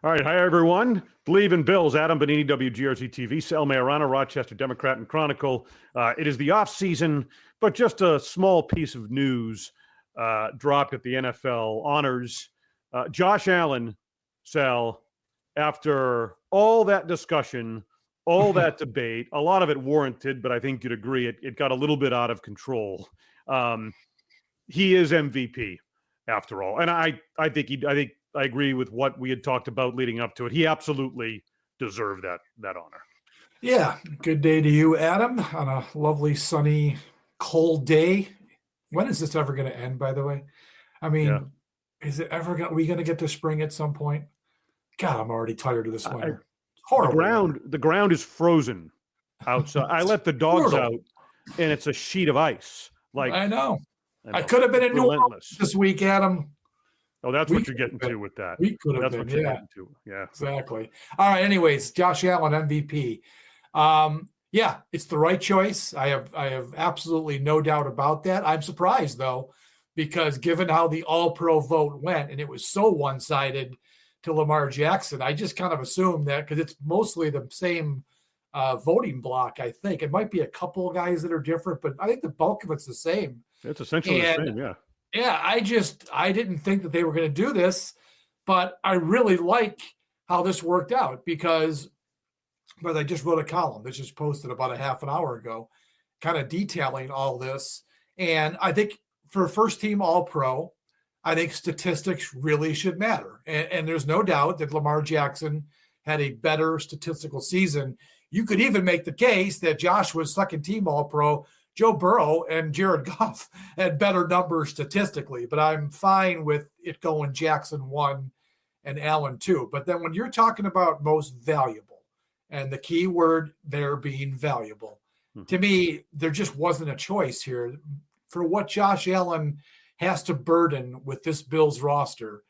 All right. Hi, everyone. Bleav in Bills. Adam Benigni, WGRZ TV. Sal Maiorana, Rochester Democrat and Chronicle. It is the offseason, but just a small piece of news dropped at the NFL honors. Josh Allen, Sal, after all that discussion, all that debate, a lot of it warranted, but I think you'd agree it got a little bit out of control. He is MVP after all. And I think I agree with what we had talked about leading up to it. He absolutely deserved that honor. Yeah. Good day to you, Adam, on a lovely, sunny, cold day. When is this ever going to end, by the way? I mean, Is it ever going? Are we going to get to spring at some point? God, I'm already tired of this winter. Horrible. The ground is frozen outside. I let the dogs out, and it's a sheet of ice. I know. I could have been in New Orleans this week, Adam. Oh, that's what you're getting to with that. We could have been, yeah. Yeah, exactly. All right. Anyways, Josh Allen MVP. Yeah, it's the right choice. I have absolutely no doubt about that. I'm surprised though, because given how the All-Pro vote went, and it was so one-sided to Lamar Jackson, I just kind of assumed that because it's mostly the same voting block. I think it might be a couple of guys that are different, but I think the bulk of it's the same. It's essentially the same. Yeah. Yeah, I didn't think that they were going to do this, but I really like how this worked out because, but I just wrote a column that just posted about a half an hour ago, kind of detailing all this. And I think for first team All-Pro, I think statistics really should matter. And there's no doubt that Lamar Jackson had a better statistical season. You could even make the case that Josh was second team All-Pro. Joe Burrow and Jared Goff had better numbers statistically, but I'm fine with it going Jackson 1 and Allen 2. But then when you're talking about most valuable, and the key word there being valuable, to me, there just wasn't a choice here for what Josh Allen has to burden with this Bills roster.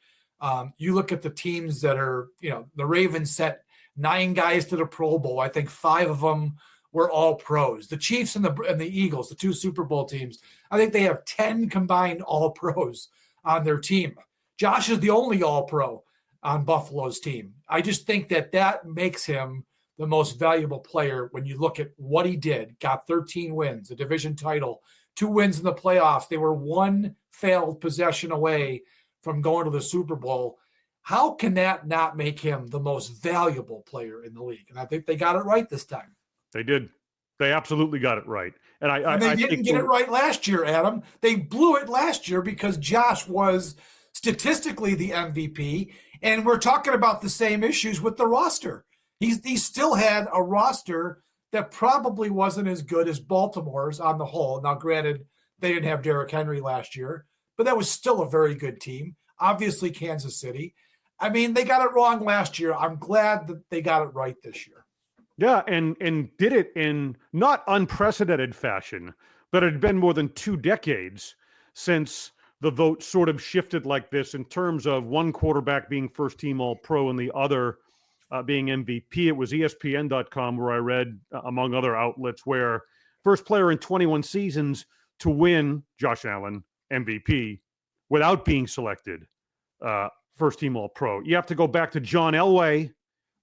You look at the teams that are, the Ravens set 9 guys to the Pro Bowl. I think 5 of them were all pros. The Chiefs and the Eagles, the 2 Super Bowl teams, I think they have 10 combined all pros on their team. Josh is the only all pro on Buffalo's team. I just think that makes him the most valuable player when you look at what he did. Got 13 wins, a division title, 2 wins in the playoffs. They were 1 failed possession away from going to the Super Bowl. How can that not make him the most valuable player in the league? And I think they got it right this time. They did. They absolutely got it right. And they didn't get it right last year, Adam. They blew it last year because Josh was statistically the MVP, and we're talking about the same issues with the roster. He still had a roster that probably wasn't as good as Baltimore's on the whole. Now, granted, they didn't have Derrick Henry last year, but that was still a very good team. Obviously, Kansas City. I mean, they got it wrong last year. I'm glad that they got it right this year. Yeah, and did it in not unprecedented fashion, but it had been more than 2 decades since the vote sort of shifted like this in terms of one quarterback being first team All-Pro and the other being MVP. It was ESPN.com where I read, among other outlets, where first player in 21 seasons to win, Josh Allen, MVP, without being selected first team All-Pro. You have to go back to John Elway,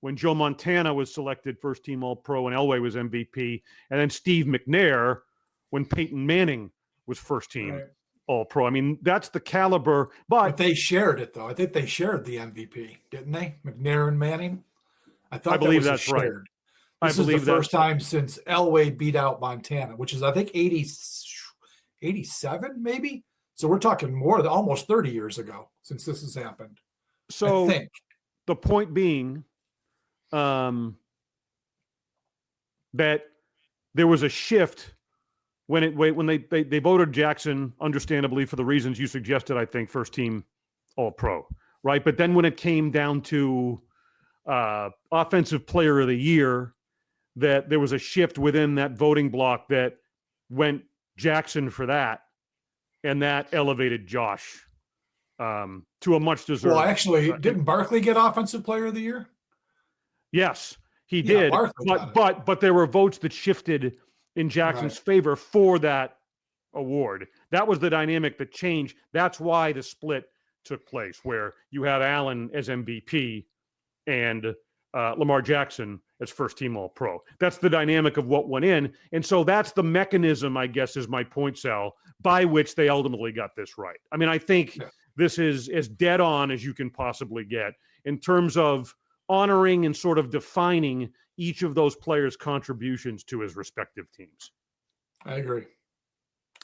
when Joe Montana was selected first team All-Pro and Elway was MVP, and then Steve McNair when Peyton Manning was first team All-Pro. I mean, that's the caliber. But they shared it, though. I think they shared the MVP, didn't they? McNair and Manning? I Bleav that's shared. Right. This is the first time since Elway beat out Montana, which is, I think, 87 maybe? So we're talking more than almost 30 years ago since this has happened. So the point being that there was a shift when they voted Jackson, understandably for the reasons you suggested, I think, first team All-Pro, right? But then when it came down to offensive player of the year, that there was a shift within that voting block that went Jackson for that, and that elevated Josh to a much deserved. Well, actually, didn't Barkley get offensive player of the year? Yes, he did, but there were votes that shifted in Jackson's favor for that award. That was the dynamic that changed. That's why the split took place, where you have Allen as MVP and Lamar Jackson as first-team All-Pro. That's the dynamic of what went in. And so that's the mechanism, I guess, is my point, Sal, by which they ultimately got this right. I mean, I think this is as dead on as you can possibly get in terms of honoring and sort of defining each of those players' contributions to his respective teams. I agree.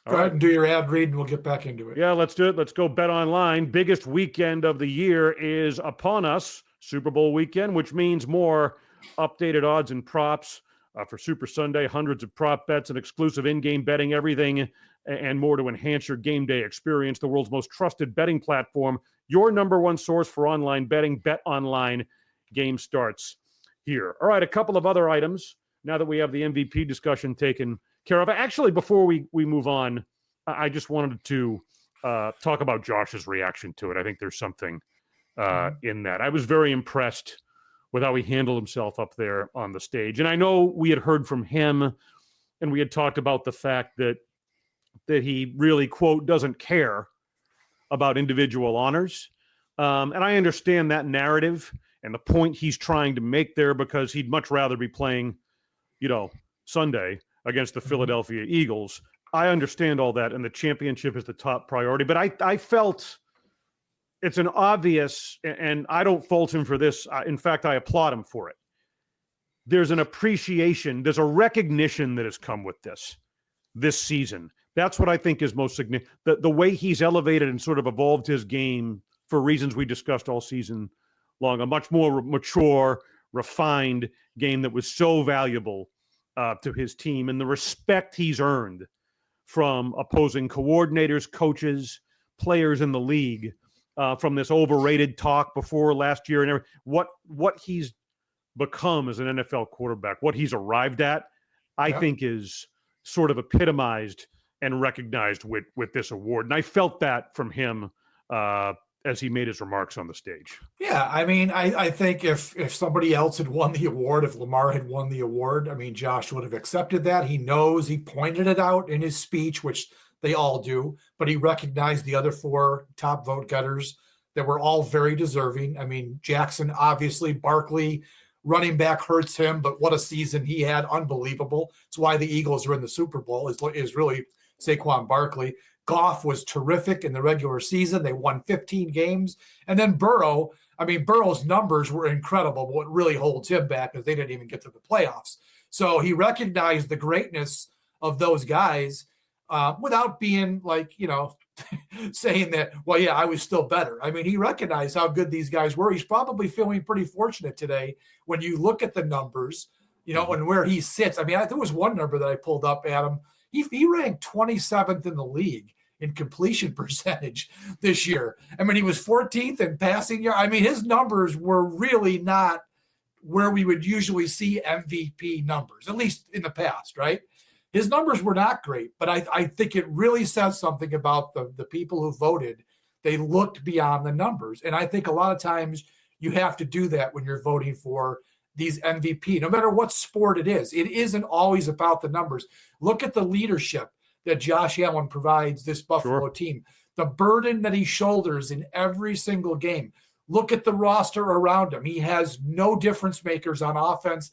Go ahead and do your ad read, and we'll get back into it. Yeah, let's do it. Let's go Bet Online. Biggest weekend of the year is upon us, Super Bowl weekend, which means more updated odds and props for Super Sunday, hundreds of prop bets and exclusive in-game betting, everything and more to enhance your game day experience. The world's most trusted betting platform, your number one source for online betting. Bet Online. Game starts here. All right, a couple of other items now that we have the MVP discussion taken care of. Actually, before we move on, I just wanted to talk about Josh's reaction to it. I think there's something in that. I was very impressed with how he handled himself up there on the stage. And I know we had heard from him and we had talked about the fact that he really, quote, doesn't care about individual honors. And I understand that narrative and the point he's trying to make there, because he'd much rather be playing, Sunday against the Philadelphia Eagles. I understand all that, and the championship is the top priority. But I felt it's an obvious, and I don't fault him for this. In fact, I applaud him for it. There's an appreciation, there's a recognition that has come with this season. That's what I think is most significant. The way he's elevated and sort of evolved his game for reasons we discussed all season long, a much more mature, refined game that was so valuable to his team, and the respect he's earned from opposing coordinators, coaches, players in the league, from this overrated talk before last year and everything. What he's become as an NFL quarterback, what he's arrived at, I think is sort of epitomized and recognized with this award. And I felt that from him as he made his remarks on the stage. Yeah, I mean, I think if somebody else had won the award, if Lamar had won the award, I mean, Josh would have accepted that. He knows, he pointed it out in his speech, which they all do, but he recognized the other four top vote getters that were all very deserving. I mean, Jackson, obviously, Barkley, running back hurts him, but what a season he had. Unbelievable. It's why the Eagles are in the Super Bowl is really Saquon Barkley. Goff was terrific in the regular season. They won 15 games. And then Burrow, I mean, Burrow's numbers were incredible, but what really holds him back is they didn't even get to the playoffs. So he recognized the greatness of those guys without being like, saying that, well, yeah, I was still better. I mean, he recognized how good these guys were. He's probably feeling pretty fortunate today when you look at the numbers, and where he sits. I mean, there was one number that I pulled up, Adam. He ranked 27th in the league in completion percentage this year. I mean, he was 14th in passing yard. I mean, his numbers were really not where we would usually see MVP numbers, at least in the past, right? His numbers were not great, but I think it really says something about the people who voted. They looked beyond the numbers. And I think a lot of times you have to do that when you're voting for these MVP, no matter what sport it is. It isn't always about the numbers. Look at the leadership that Josh Allen provides this Buffalo team, the burden that he shoulders in every single game. Look at the roster around him. He has no difference makers on offense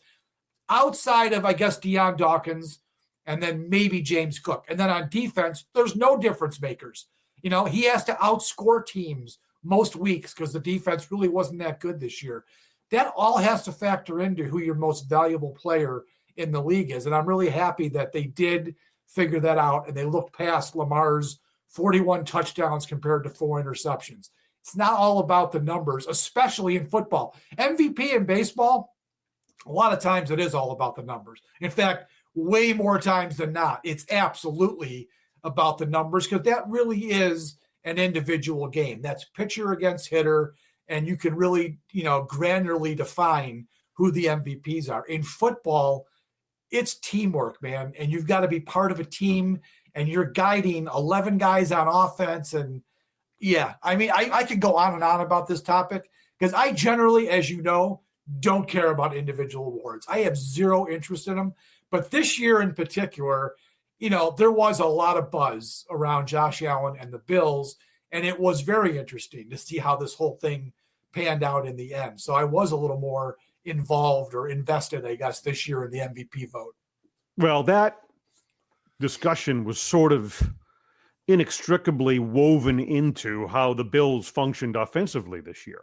outside of, I guess, Deion Dawkins and then maybe James Cook. And then on defense, there's no difference makers. He has to outscore teams most weeks because the defense really wasn't that good this year. That all has to factor into who your most valuable player in the league is. And I'm really happy that they did figure that out and they looked past Lamar's 41 touchdowns compared to 4 interceptions. It's not all about the numbers, especially in football. MVP in baseball, a lot of times it is all about the numbers. In fact, way more times than not, it's absolutely about the numbers because that really is an individual game. That's pitcher against hitter, and you can really, granularly define who the MVPs are. In football, it's teamwork, man, and you've got to be part of a team, and you're guiding 11 guys on offense. And, yeah, I mean, I could go on and on about this topic because I generally, as you know, don't care about individual awards. I have zero interest in them. But this year in particular, there was a lot of buzz around Josh Allen and the Bills, and it was very interesting to see how this whole thing panned out in the end. So I was a little more involved or invested, I guess, this year in the MVP vote. Well, that discussion was sort of inextricably woven into how the Bills functioned offensively this year,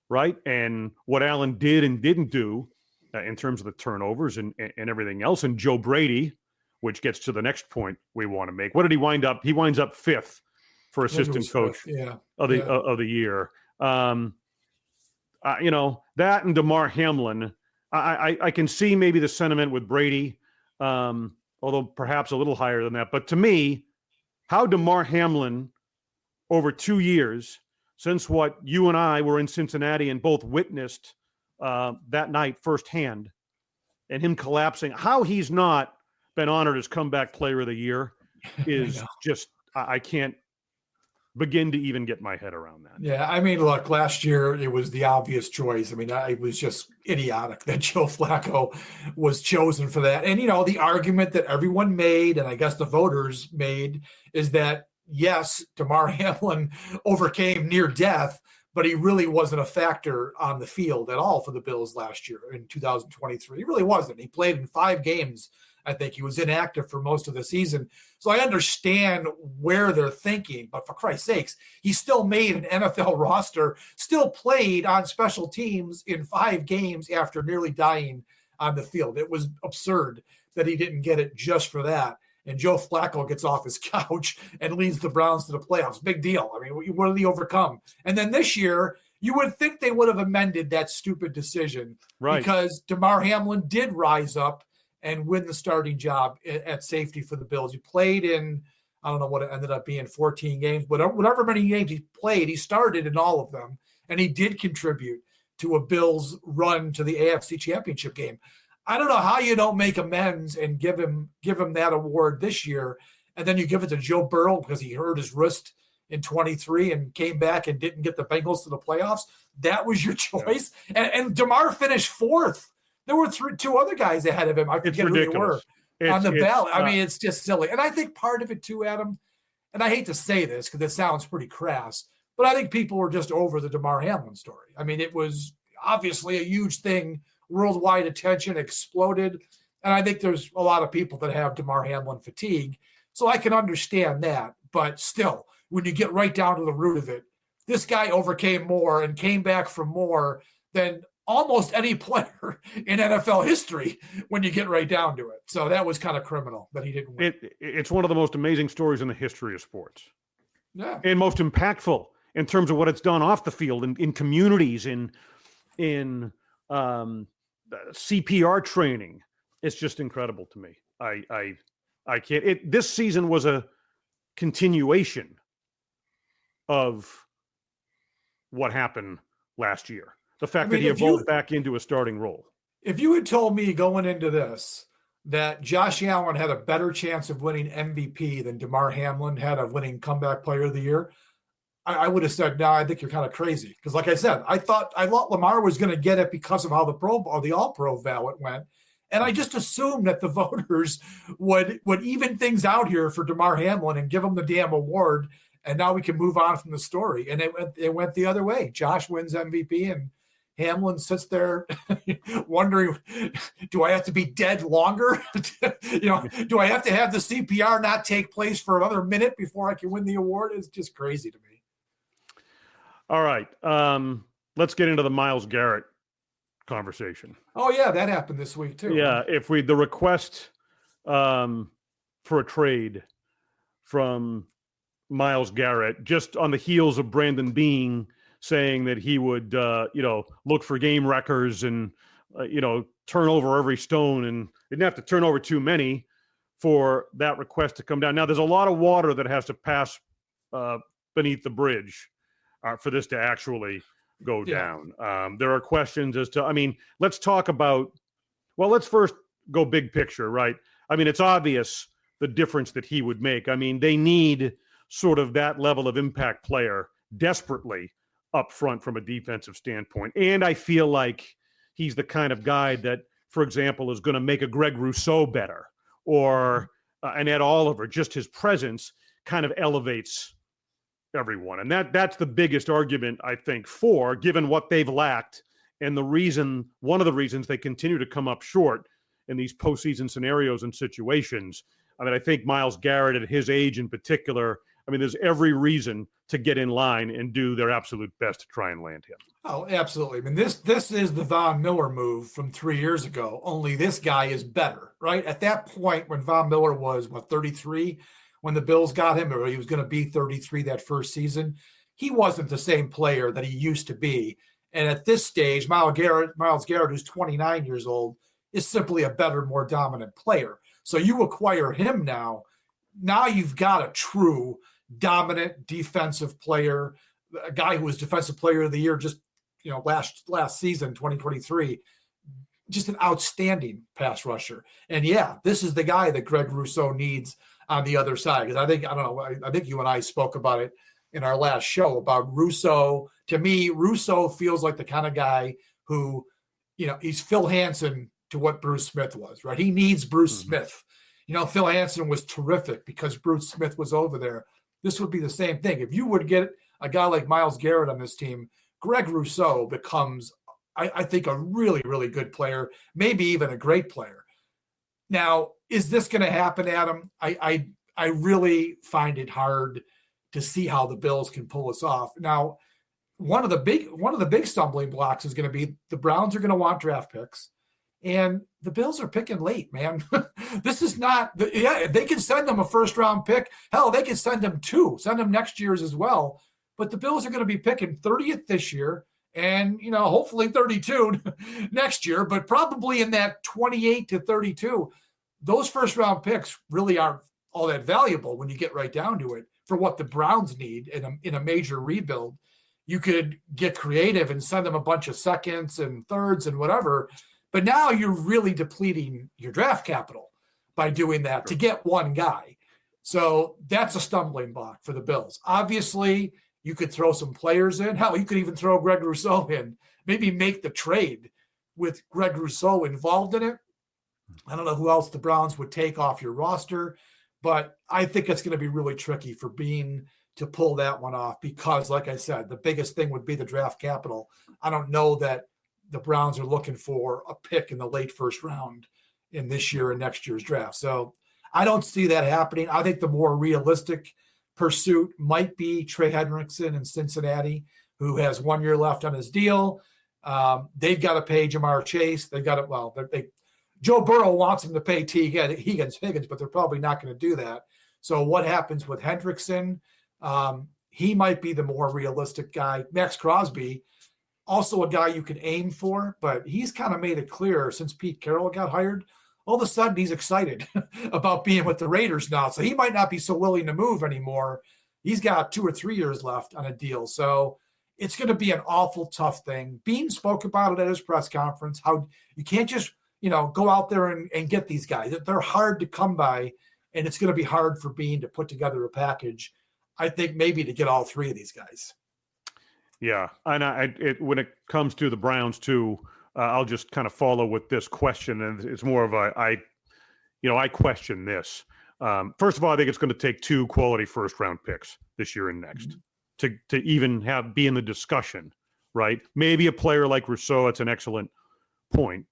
right? And what Allen did and didn't do in terms of the turnovers and everything else. And Joe Brady, which gets to the next point we want to make. What did he wind up? He winds up 5th for assistant coach of the year. That and DeMar Hamlin, I can see maybe the sentiment with Brady, although perhaps a little higher than that. But to me, how DeMar Hamlin over 2 years, since what you and I were in Cincinnati and both witnessed that night firsthand, and him collapsing, how he's not been honored as comeback player of the year is just, I can't begin to even get my head around that. Yeah, I mean, look, last year it was the obvious choice. I mean, it was just idiotic that Joe Flacco was chosen for that. And, the argument that everyone made, and I guess the voters made, is that, yes, DeMar Hamlin overcame near death, but he really wasn't a factor on the field at all for the Bills last year in 2023. He really wasn't. He played in 5 games. I think he was inactive for most of the season. So I understand where they're thinking, but for Christ's sakes, he still made an NFL roster, still played on special teams in 5 games after nearly dying on the field. It was absurd that he didn't get it just for that. And Joe Flacco gets off his couch and leads the Browns to the playoffs. Big deal. I mean, what did he overcome? And then this year, you would think they would have amended that stupid decision, right? Because DeMar Hamlin did rise up and win the starting job at safety for the Bills. He played in, I don't know what it ended up being, 14 games, but whatever many games he played, he started in all of them, and he did contribute to a Bills run to the AFC Championship game. I don't know how you don't make amends and give him that award this year, and then you give it to Joe Burrow because he hurt his wrist in 23 and came back and didn't get the Bengals to the playoffs. That was your choice. And DeMar finished 4th. There were 2 other guys ahead of him. I forget who they were on the ballot. I mean, it's just silly. And I think part of it too, Adam, and I hate to say this because it sounds pretty crass, but I think people were just over the DeMar Hamlin story. I mean, it was obviously a huge thing, worldwide attention, exploded. And I think there's a lot of people that have DeMar Hamlin fatigue. So I can understand that. But still, when you get right down to the root of it, this guy overcame more and came back from more than almost any player in NFL history when you get right down to it. So that was kind of criminal that he didn't win. It's one of the most amazing stories in the history of sports. Yeah. And most impactful in terms of what it's done off the field, in communities, in CPR training. It's just incredible to me. I can't. This season was a continuation of what happened last year. The fact that he evolved back into a starting role. If you had told me going into this that Josh Allen had a better chance of winning MVP than DeMar Hamlin had of winning comeback player of the year, I would have said, no, I think you're kind of crazy. Because like I said, I thought Lamar was going to get it because of how the All-Pro ballot went. And I just assumed that the voters would even things out here for DeMar Hamlin and give him the damn award. And now we can move on from the story. And it went the other way. Josh wins MVP and Hamlin sits there wondering, do I have to be dead longer? Do I have to have the CPR not take place for another minute before I can win the award? It's just crazy to me. All right. Let's get into the Myles Garrett conversation. Oh, yeah, that happened this week, too. Yeah, the request for a trade from Myles Garrett, just on the heels of Brandon Beane saying that he would, look for game wreckers and, turn over every stone, and didn't have to turn over too many for that request to come down. Now, there's a lot of water that has to pass beneath the bridge for this to actually go down. There are questions as to, let's talk about, let's first go big picture, right? It's obvious the difference that he would make. They need sort of that level of impact player desperately up front from a defensive standpoint. And I feel like he's the kind of guy that, for example, is going to make a Greg Rousseau better, or an Ed Oliver. Just his presence kind of elevates everyone. And that's the biggest argument, I think, for given what they've lacked and one of the reasons they continue to come up short in these postseason scenarios and situations. I mean, I think Myles Garrett at his age in particular, I mean, there's every reason to get in line and do their absolute best to try and land him. Oh, absolutely. I mean, this is the Von Miller move from 3 years ago, only this guy is better, right? At that point when Von Miller was, 33, when the Bills got him, or he was going to be 33 that first season, he wasn't the same player that he used to be. And at this stage, Myles Garrett, who's 29 years old, is simply a better, more dominant player. So you acquire him now. Now you've got a true dominant defensive player, a guy who was defensive player of the year just last season, 2023, just an outstanding pass rusher. And yeah, this is the guy that Greg Rousseau needs on the other side. Because I think you and I spoke about it in our last show about Rousseau. To me, Rousseau feels like the kind of guy who, he's Phil Hansen to what Bruce Smith was, right? He needs Bruce Smith. Phil Hansen was terrific because Bruce Smith was over there. This would be the same thing. If you would get a guy like Myles Garrett on this team, Greg Rousseau becomes, I think, a really, really good player, maybe even a great player. Now, is this going to happen, Adam? I really find it hard to see how the Bills can pull this off. Now, one of the big stumbling blocks is going to be the Browns are going to want draft picks, and the Bills are picking late, man. This is not they can send them a first round pick. Hell, they can send them next year's as well. But the Bills are going to be picking 30th this year and, hopefully 32 next year, but probably in that 28 to 32. Those first round picks really aren't all that valuable when you get right down to it for what the Browns need in a major rebuild. You could get creative and send them a bunch of seconds and thirds and whatever. But now you're really depleting your draft capital by doing that to get one guy. So that's a stumbling block for the Bills. Obviously, you could throw some players in. Hell, you could even throw Greg Rousseau in. Maybe make the trade with Greg Rousseau involved in it. I don't know who else the Browns would take off your roster, but I think it's going to be really tricky for Beane to pull that one off because, like I said, the biggest thing would be the draft capital. I don't know that the Browns are looking for a pick in the late first round in this year and next year's draft. So I don't see that happening. I think the more realistic pursuit might be Trey Hendrickson in Cincinnati, who has 1 year left on his deal. They've got to pay Jamar Chase. They've got to, Joe Burrow wants him to pay Higgins, but they're probably not going to do that. So what happens with Hendrickson? He might be the more realistic guy. Max Crosby, also a guy you can aim for, but he's kind of made it clear since Pete Carroll got hired, all of a sudden he's excited about being with the Raiders now. So he might not be so willing to move anymore. He's got 2 or 3 years left on a deal. So it's going to be an awful tough thing. Beane spoke about it at his press conference, how you can't just, go out there and get these guys. They're hard to come by, and it's going to be hard for Beane to put together a package, I think, maybe to get all three of these guys. Yeah, and when it comes to the Browns too, I'll just kind of follow with this question, and it's more of I question this. First of all, I think it's going to take 2 quality first-round picks this year and next to even be in the discussion, right? Maybe a player like Rousseau, it's an excellent point,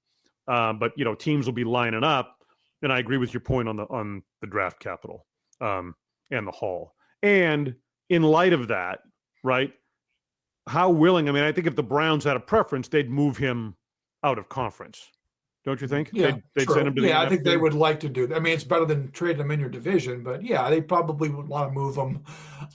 but teams will be lining up, and I agree with your point on the draft capital and the haul. And in light of that, right? How willing? I mean, I think if the Browns had a preference, they'd move him out of conference. Don't you think? Yeah, they'd send him to the I think they would like to do that. I mean, it's better than trading him in your division, but yeah, they probably would want to move him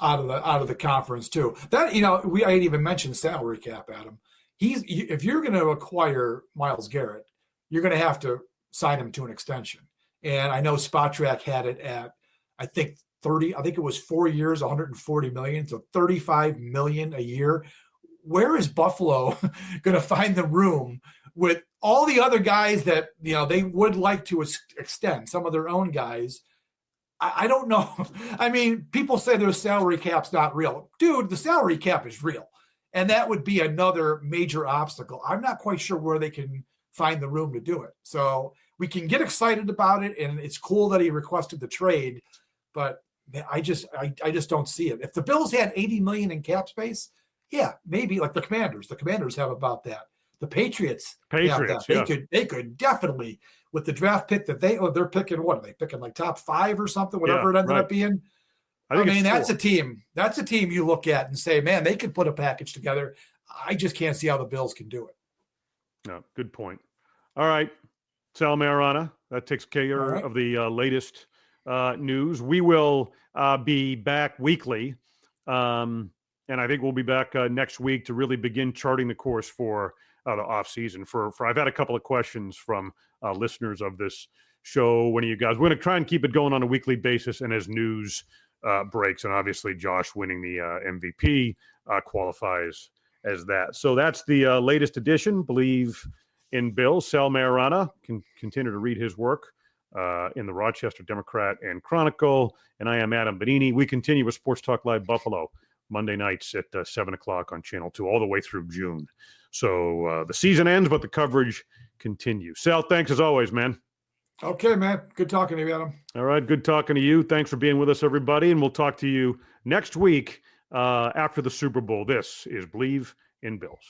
out of the conference too. That I ain't even mentioned salary cap, Adam. If you're going to acquire Myles Garrett, you're going to have to sign him to an extension. And I know Spotrac had it at I think it was 4 years, $140 million, so $35 million a year. Where is Buffalo going to find the room with all the other guys that, they would like to extend, some of their own guys? I don't know. I mean, people say their salary cap's not real. Dude, the salary cap is real. And that would be another major obstacle. I'm not quite sure where they can find the room to do it. So we can get excited about it, and it's cool that he requested the trade, but I just don't see it. If the Bills had $80 million in cap space, yeah, maybe like the Commanders have about that. The Patriots have that. They could definitely, with the draft pick that they're picking, what are they picking, like top 5 or something, whatever it ended up being. I mean, that's a team you look at and say, man, they can put a package together. I just can't see how the Bills can do it. No, good point. All right, Sal Maiorana, that takes care of the latest news. We will be back weekly, and I think we'll be back next week to really begin charting the course for the offseason. For I've had a couple of questions from listeners of this show. When are you guys? We're going to try and keep it going on a weekly basis, and as news breaks, and obviously Josh winning the MVP qualifies as that. So that's the latest edition, Bleav in Bills. Sal Maiorana can continue to read his work in the Rochester Democrat and Chronicle. And I am Adam Benigni. We continue with Sports Talk Live Buffalo Monday nights at 7 o'clock on Channel 2 all the way through June. So the season ends, but the coverage continues. Sal, thanks as always, man. Okay, man. Good talking to you, Adam. All right. Good talking to you. Thanks for being with us, everybody. And we'll talk to you next week after the Super Bowl. This is Bleav in Bills.